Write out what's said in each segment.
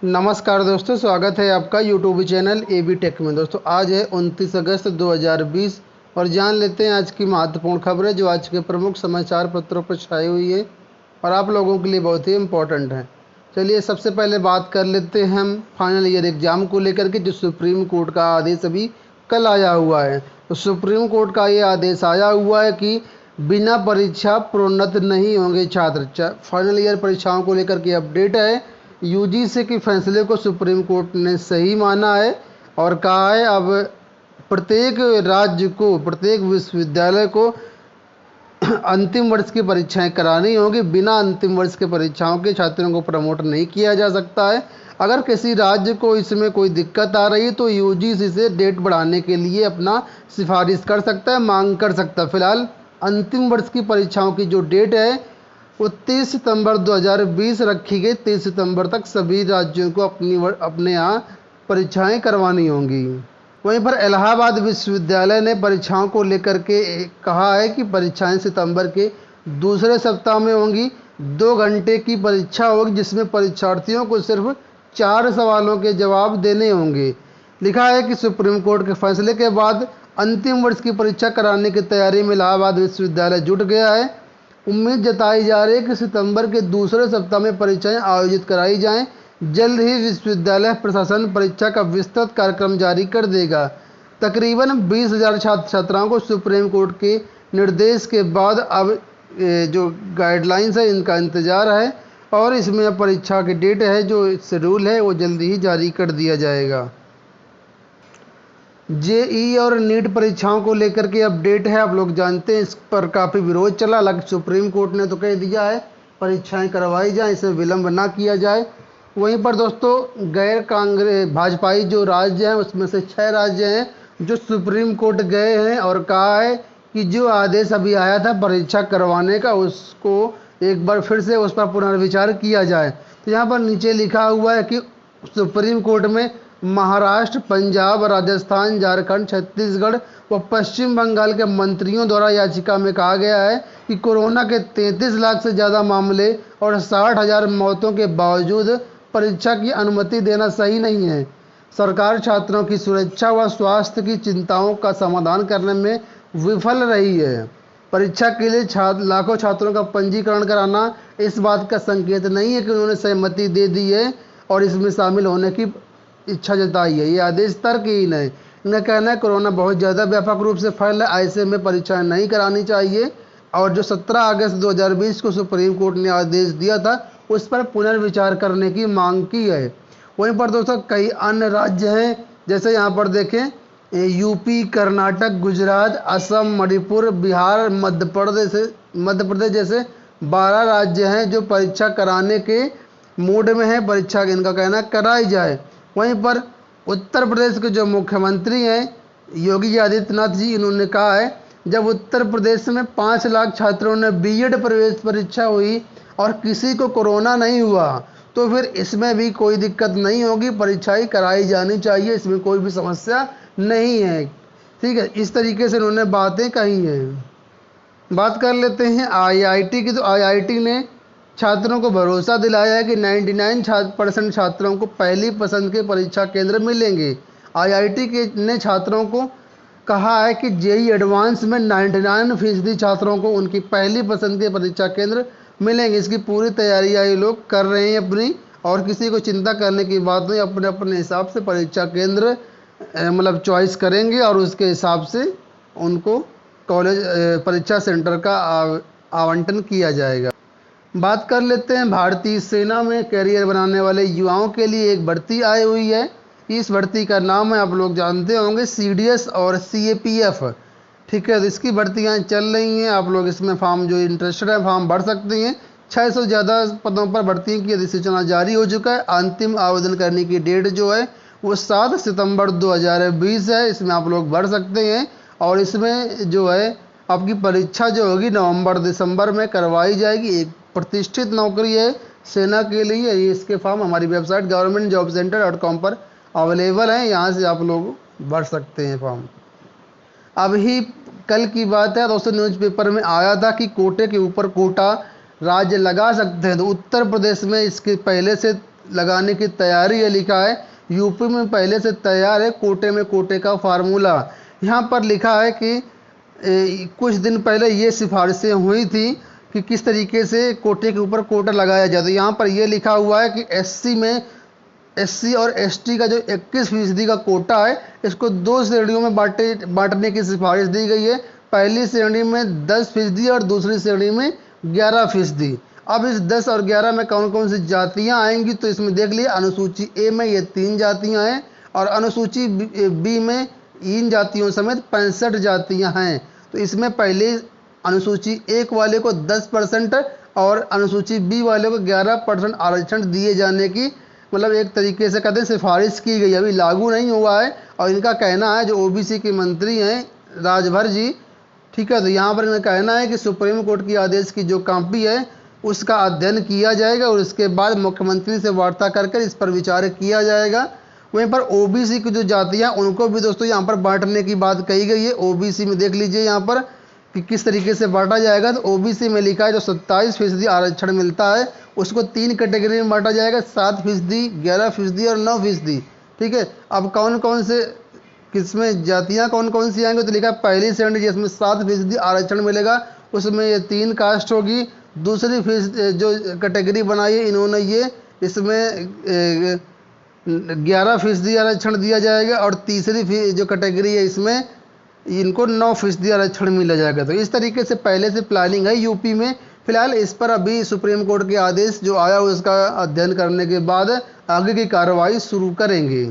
नमस्कार दोस्तों, स्वागत है आपका यूट्यूब चैनल एबी टेक में। दोस्तों आज है 29 अगस्त 2020 और जान लेते हैं आज की महत्वपूर्ण खबरें जो आज के प्रमुख समाचार पत्रों पर छाई हुई है और आप लोगों के लिए बहुत ही इम्पोर्टेंट है। चलिए सबसे पहले बात कर लेते हैं हम फाइनल ईयर एग्ज़ाम को लेकर के, जो सुप्रीम कोर्ट का आदेश अभी कल आया हुआ है। तो सुप्रीम कोर्ट का ये आदेश आया हुआ है कि बिना परीक्षा प्रोन्नत नहीं होंगे छात्र। फाइनल ईयर परीक्षाओं को लेकर के अपडेट है। यूजीसी के फैसले को सुप्रीम कोर्ट ने सही माना है और कहा है अब प्रत्येक राज्य को, प्रत्येक विश्वविद्यालय को अंतिम वर्ष की परीक्षाएं करानी होगी। बिना अंतिम वर्ष की परीक्षाओं के छात्रों को प्रमोट नहीं किया जा सकता है। अगर किसी राज्य को इसमें कोई दिक्कत आ रही है तो यूजीसी से डेट बढ़ाने के लिए अपना सिफारिश कर सकता है, मांग कर सकता है। फिलहाल अंतिम वर्ष की परीक्षाओं की जो डेट है वो 30 सितंबर 2020 रखी गई। 30 सितंबर तक सभी राज्यों को अपने यहाँ परीक्षाएं करवानी होंगी। वहीं पर इलाहाबाद विश्वविद्यालय ने परीक्षाओं को लेकर के कहा है कि परीक्षाएं सितंबर के दूसरे सप्ताह में होंगी। 2 घंटे की परीक्षा होगी जिसमें परीक्षार्थियों को सिर्फ 4 सवालों के जवाब देने होंगे। लिखा है कि सुप्रीम कोर्ट के फैसले के बाद अंतिम वर्ष की परीक्षा कराने की तैयारी में इलाहाबाद विश्वविद्यालय जुट गया है। उम्मीद जताई जा रही है कि सितंबर के दूसरे सप्ताह में परीक्षाएं आयोजित कराई जाएं। जल्द ही विश्वविद्यालय प्रशासन परीक्षा का विस्तृत कार्यक्रम जारी कर देगा। तकरीबन 20,000 छात्र छात्राओं को सुप्रीम कोर्ट के निर्देश के बाद अब जो गाइडलाइंस है इनका इंतज़ार है और इसमें परीक्षा की डेट है, जो शेड्यूल है वो जल्दी ही जारी कर दिया जाएगा। जेई और नीट परीक्षाओं को लेकर के अपडेट है। आप लोग जानते हैं इस पर काफ़ी विरोध चला। हालांकि सुप्रीम कोर्ट ने तो कह दिया है परीक्षाएं करवाई जाएं, इसमें विलंब ना किया जाए। वहीं पर दोस्तों गैर कांग्रेस भाजपाई जो राज्य हैं उसमें से 6 राज्य हैं जो सुप्रीम कोर्ट गए हैं और कहा है कि जो आदेश अभी आया था परीक्षा करवाने का उसको एक बार फिर से उस पर पुनर्विचार किया जाए। तो यहाँ पर नीचे लिखा हुआ है कि सुप्रीम कोर्ट में महाराष्ट्र, पंजाब, राजस्थान, झारखंड, छत्तीसगढ़ व पश्चिम बंगाल के मंत्रियों द्वारा याचिका में कहा गया है कि कोरोना के 33 लाख से ज़्यादा मामले और 60,000 मौतों के बावजूद परीक्षा की अनुमति देना सही नहीं है। सरकार छात्रों की सुरक्षा व स्वास्थ्य की चिंताओं का समाधान करने में विफल रही है। परीक्षा के लिए लाखों छात्रों का पंजीकरण कराना इस बात का संकेत नहीं है कि उन्होंने सहमति दे दी है और इसमें शामिल होने की इच्छा जताई है। ये आदेश तर्कहीन है। इनका कहना है कोरोना बहुत ज़्यादा व्यापक रूप से फैला है, ऐसे में परीक्षाएं नहीं करानी चाहिए और जो 17 अगस्त 2020 को सुप्रीम कोर्ट ने आदेश दिया था उस पर पुनर्विचार करने की मांग की है। वहीं पर दोस्तों कई अन्य राज्य हैं, जैसे यहाँ पर देखें यूपी, कर्नाटक, गुजरात, असम, मणिपुर, बिहार, मध्य प्रदेश जैसे 12 राज्य हैं जो परीक्षा कराने के मूड में है। परीक्षा इनका कहना कराई जाए। वहीं पर उत्तर प्रदेश के जो मुख्यमंत्री हैं योगी आदित्यनाथ जी, इन्होंने कहा है जब उत्तर प्रदेश में 5 लाख छात्रों ने बीएड प्रवेश परीक्षा हुई और किसी को कोरोना नहीं हुआ तो फिर इसमें भी कोई दिक्कत नहीं होगी, परीक्षाएं कराई जानी चाहिए, इसमें कोई भी समस्या नहीं है। ठीक है, इस तरीके से इन्होंने बातें कही हैं। बात कर लेते हैं आईआईटी की। तो आईआईटी ने छात्रों को भरोसा दिलाया है कि 99% छात्रों को पहली पसंद के परीक्षा केंद्र मिलेंगे। आईआईटी ने छात्रों को कहा है कि जेई एडवांस में 99% छात्रों को उनकी पहली पसंद के परीक्षा केंद्र मिलेंगे। इसकी पूरी तैयारियां ये लोग कर रहे हैं अपनी, और किसी को चिंता करने की बात नहीं। अपने अपने हिसाब से परीक्षा केंद्र मतलब चॉइस करेंगे और उसके हिसाब से उनको कॉलेज परीक्षा सेंटर का आवंटन किया जाएगा। बात कर लेते हैं भारतीय सेना में कैरियर बनाने वाले युवाओं के लिए एक भर्ती आई हुई है। इस भर्ती का नाम है, आप लोग जानते होंगे, सीडीएस और सीएपीएफ। ठीक है, तो इसकी भर्तियां चल रही हैं। आप लोग इसमें फॉर्म जो इंटरेस्टेड है फॉर्म भर सकते हैं। 600 से ज़्यादा पदों पर भर्ती की अधिसूचना जारी हो चुका है। अंतिम आवेदन करने की डेट जो है वो 7 सितंबर 2020 है। इसमें आप लोग भर सकते हैं और इसमें जो है आपकी परीक्षा जो होगी नवंबर-दिसंबर में करवाई जाएगी। एक प्रतिष्ठित नौकरी है सेना के लिए। इसके फॉर्म हमारी वेबसाइट governmentjobcenter.com पर अवेलेबल हैं, यहाँ से आप लोग भर सकते हैं फॉर्म। अभी कल की बात है दोस्तों, न्यूज़पेपर में आया था कि कोटे के ऊपर कोटा राज्य लगा सकते हैं। तो उत्तर प्रदेश में इसके पहले से लगाने की तैयारी है लिखा है। यूपी में पहले से तैयार है कोटे में कोटे का फार्मूला। यहाँ पर लिखा है कि कुछ दिन पहले ये सिफारिशें हुई थी कि किस तरीके से कोटे के ऊपर कोटा लगाया जाए। तो यहाँ पर ये लिखा हुआ है कि एससी और एसटी का जो 21% का कोटा है, इसको 2 श्रेणियों में बांटने की सिफारिश दी गई है। पहली श्रेणी में 10% और दूसरी श्रेणी में 11%। अब इस 10 और 11 में कौन कौन सी जातियां आएंगी, तो इसमें देख लिए अनुसूची ए में ये 3 जातियां हैं और अनुसूची बी में इन जातियों समेत 65 जातियां हैं। तो इसमें पहले अनुसूची 1 वाले को 10% और अनुसूची बी वाले को 11% आरक्षण दिए जाने की मतलब एक तरीके से कहते हैं सिफारिश की गई, अभी लागू नहीं हुआ है। और इनका कहना है, जो ओबीसी के मंत्री हैं राजभर जी, ठीक है, तो यहाँ पर इनका कहना है कि सुप्रीम कोर्ट की आदेश की जो कॉपी है उसका अध्ययन किया जाएगा और उसके बाद मुख्यमंत्री से वार्ता कर इस पर विचार किया जाएगा। वहीं पर ओबीसी की जो जातियाँ उनको भी दोस्तों यहाँ पर बांटने की बात कही गई है। ओबीसी में देख लीजिए यहाँ पर कि किस तरीके से बांटा जाएगा। तो ओबीसी में लिखा है जो 27% आरक्षण मिलता है उसको 3 कैटेगरी में बांटा जाएगा, 7%, 11% और 9%। ठीक है, अब कौन कौन से किसमें जातियाँ कौन कौन सी आएंगी, तो लिखा है पहली श्रेणी जिसमें 7% आरक्षण मिलेगा उसमें ये 3 कास्ट होगी। दूसरी जो कैटेगरी बनाई है इन्होंने ये इसमें 11% आरक्षण दिया जाएगा और तीसरी जो कैटेगरी है इसमें इनको 9% आरक्षण मिला जाएगा। तो इस तरीके से पहले से प्लानिंग है यूपी में। फिलहाल इस पर अभी सुप्रीम कोर्ट के आदेश जो आया उसका अध्ययन करने के बाद आगे की कार्रवाई शुरू करेंगे।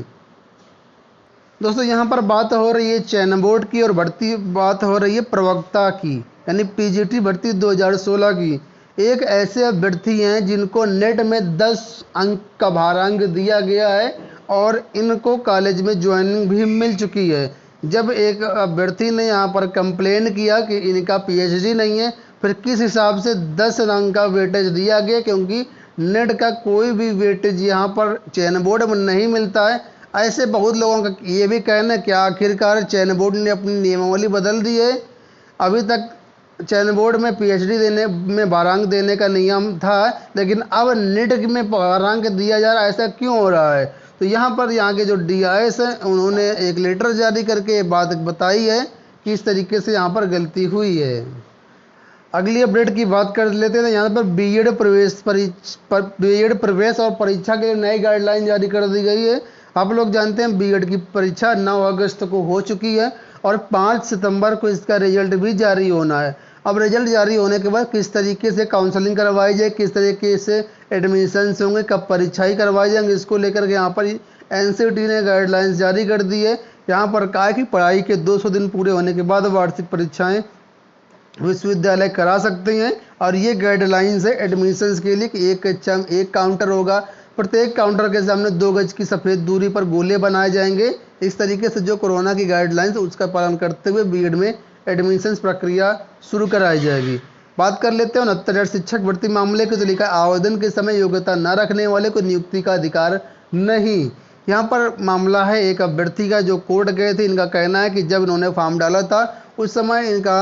दोस्तों यहाँ पर बात हो रही है चयन बोर्ड की और बात हो रही है प्रवक्ता की, यानी पीजीटी भर्ती 2016 की। एक ऐसे अभ्यर्थी हैं जिनको नेट में 10 अंक का भारांक दिया गया है और इनको कॉलेज में ज्वाइनिंग भी मिल चुकी है। जब एक अभ्यर्थी ने यहाँ पर कंप्लेन किया कि इनका पीएचडी नहीं है, फिर किस हिसाब से 10 अंक का वेटेज दिया गया, क्योंकि नेट का कोई भी वेटेज यहाँ पर चयन बोर्ड में नहीं मिलता है। ऐसे बहुत लोगों का ये भी कहना है कि आखिरकार चयन बोर्ड ने अपनी नियमावली बदल दी है। अभी तक चयन बोर्ड में पीएचडी देने में भारांक देने का नियम था, लेकिन अब नेट में भारांक दिया जा रहा है, ऐसा क्यों हो रहा है? तो यहाँ पर यहाँ के जो डीआईएस हैं उन्होंने एक लेटर जारी करके ये बात बताई है कि इस तरीके से यहाँ पर गलती हुई है। अगली अपडेट की बात कर लेते हैं। यहाँ पर बीएड प्रवेश और परीक्षा के लिए नई गाइडलाइन जारी कर दी गई है। आप लोग जानते हैं बीएड की परीक्षा 9 अगस्त को हो चुकी है और 5 सितंबर को इसका रिजल्ट भी जारी होना है। अब रिजल्ट जारी होने के बाद किस तरीके से काउंसलिंग करवाई जाए, किस तरीके से एडमिशन्स होंगे, कब परीक्षाएं करवाई जाएंगे, इसको लेकर के यहाँ पर एनसीटी ने गाइडलाइंस जारी कर दी है। यहाँ पर कहा है कि पढ़ाई के 200 दिन पूरे होने के बाद वार्षिक परीक्षाएं विश्वविद्यालय करा सकते हैं। और ये गाइडलाइंस है एडमिशन्स के लिए कि एक काउंटर होगा, प्रत्येक काउंटर के सामने 2 गज की सफ़ेद दूरी पर गोले बनाए जाएंगे। इस तरीके से जो कोरोना की गाइडलाइंस उसका पालन करते हुए बीएड में एडमिशन्स प्रक्रिया शुरू कराई जाएगी। बात कर लेते हैं 69,000 शिक्षक भर्ती मामले की। तो लिखा आवेदन के समय योग्यता न रखने वाले को नियुक्ति का अधिकार नहीं। यहाँ पर मामला है एक अभ्यर्थी का जो कोर्ट गए थे। इनका कहना है कि जब इन्होंने फॉर्म डाला था उस समय इनका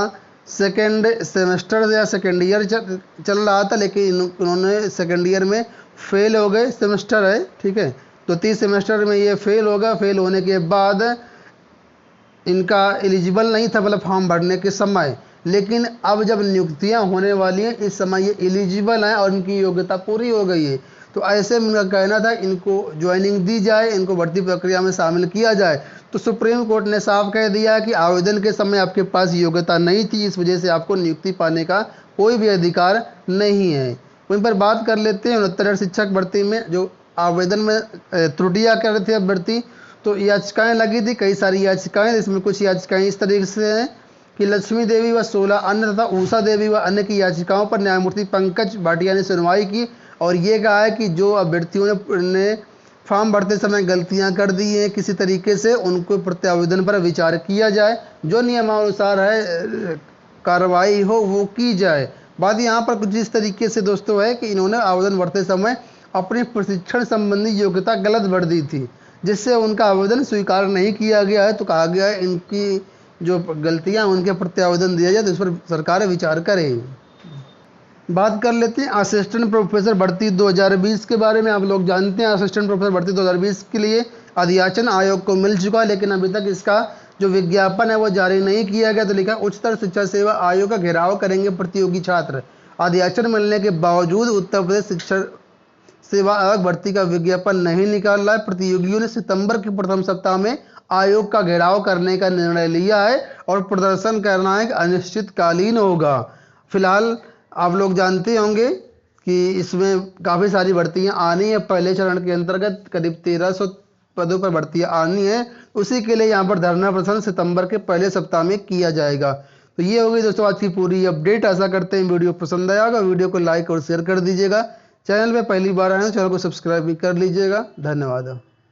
सेकेंड सेमेस्टर या सेकेंड ईयर चल रहा था, लेकिन इन्होंने सेकेंड ईयर में फेल हो गए। सेमेस्टर है, ठीक है, तो 30 सेमेस्टर में ये फेल होगा। फेल होने के बाद इनका एलिजिबल नहीं था मतलब फॉर्म भरने के समय, लेकिन अब जब नियुक्तियां होने वाली हैं इस समय ये एलिजिबल हैं और इनकी योग्यता पूरी हो गई है। तो ऐसे में इनका कहना था इनको ज्वाइनिंग दी जाए, इनको भर्ती प्रक्रिया में शामिल किया जाए। तो सुप्रीम कोर्ट ने साफ कह दिया कि आवेदन के समय आपके पास योग्यता नहीं थी, इस वजह से आपको नियुक्ति पाने का कोई भी अधिकार नहीं है। वहीं पर बात कर लेते हैं 69,000 शिक्षक भर्ती में जो आवेदन में त्रुटियां कर रहे थे अभ्यर्थी। तो याचिकाएं लगी थी, कई सारी याचिकाएं, इसमें कुछ याचिकाएं इस तरीके से हैं कि लक्ष्मी देवी व 16 अन्य तथा उषा देवी व अन्य की याचिकाओं पर न्यायमूर्ति पंकज भाटिया ने सुनवाई की और ये कहा है कि जो अभ्यर्थियों ने फॉर्म भरते समय गलतियां कर दी हैं किसी तरीके से, उनको प्रत्यावेदन पर विचार किया जाए, जो नियमानुसार है कार्रवाई हो वो की जाए। बात यहाँ पर कुछ इस तरीके से दोस्तों है कि इन्होंने आवेदन भरते समय अपनी प्रशिक्षण संबंधी योग्यता गलत भर दी थी, जिससे उनका आवेदन स्वीकार नहीं किया गया है। तो कहा गया है इनकी जो गलतियां उनके प्रत्यावेदन दिया जाए तो इस पर सरकार विचार करे। बात कर लेते हैं असिस्टेंट प्रोफेसर भर्ती 2020 के बारे में। आप लोग जानते हैं असिस्टेंट प्रोफेसर भर्ती 2020 के लिए अधियाचन आयोग को मिल चुका है, लेकिन अभी तक इसका जो विज्ञापन है वो जारी नहीं किया गया। तो लिखा उच्चतर शिक्षा सेवा आयोग का घेराव करेंगे प्रतियोगी छात्र। अधियाचन मिलने के बावजूद उत्तर प्रदेश शिक्षा सेवा आयोग भर्ती का विज्ञापन नहीं निकाल रहा है। प्रतियोगियों ने सितंबर के प्रथम सप्ताह में आयोग का घेराव करने का निर्णय लिया है और प्रदर्शन करना एक अनिश्चितकालीन होगा। फिलहाल आप लोग जानते होंगे कि इसमें काफ़ी सारी भर्तियां आनी है। पहले चरण के अंतर्गत करीब 1300 पदों पर भर्तियां आनी है। उसी के लिए यहाँ पर धरना प्रदर्शन सितंबर के पहले सप्ताह में किया जाएगा। तो ये होगी दोस्तों आज की पूरी अपडेट। आशा करते हैं वीडियो पसंद आया होगा। वीडियो को लाइक और शेयर कर दीजिएगा। चैनल पे पहली बार आए हैं तो चैनल को सब्सक्राइब भी कर लीजिएगा। धन्यवाद।